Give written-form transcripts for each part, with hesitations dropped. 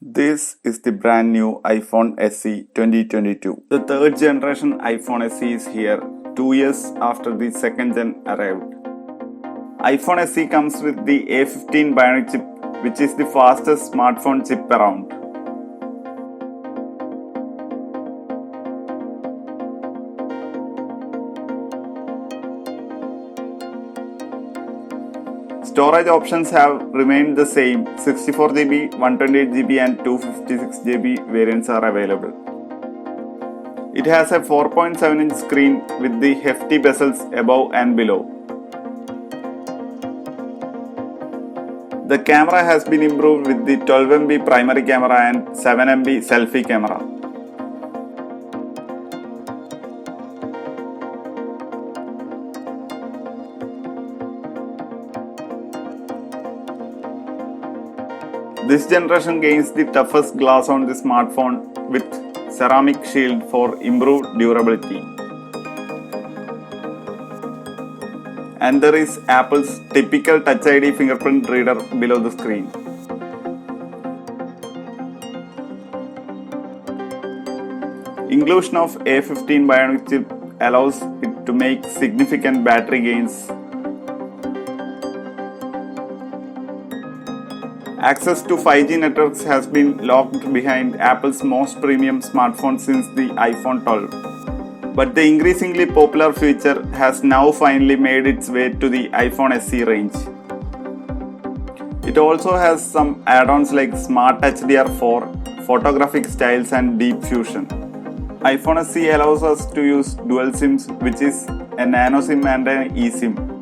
This is the brand new iPhone SE 2022. The third generation iPhone SE is here, 2 years after the second gen arrived. iPhone SE comes with the A15 Bionic chip, which is the fastest smartphone chip around. Storage options have remained the same. 64GB, 128GB and 256GB variants are available. It has a 4.7-inch screen with the hefty bezels above and below. The camera has been improved with the 12MP primary camera and 7MP selfie camera. This generation gains the toughest glass on the smartphone with ceramic shield for improved durability. And there is Apple's typical Touch ID fingerprint reader below the screen. Inclusion of A15 Bionic chip allows it to make significant battery gains. Access to 5G networks has been locked behind Apple's most premium smartphone since the iPhone 12. But the increasingly popular feature has now finally made its way to the iPhone SE range. It also has some add-ons like Smart HDR4, photographic styles and Deep Fusion. iPhone SE allows us to use dual SIMs, which is a nano SIM and an eSIM.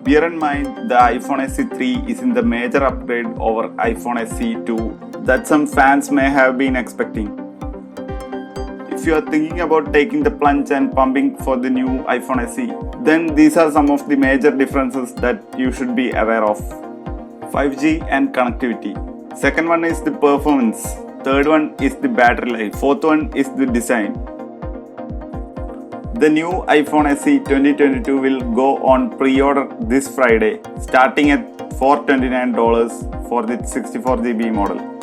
Bear in mind, the iPhone SE3 is in the major upgrade over iPhone SE2 that some fans may have been expecting. If you are thinking about taking the plunge and pumping for the new iPhone SE, then these are some of the major differences that you should be aware of. 5G and connectivity. Second one is the performance. Third one is the battery life. Fourth one is the design. The new iPhone SE 2022 will go on pre-order this Friday, starting at $429 for the 64GB model.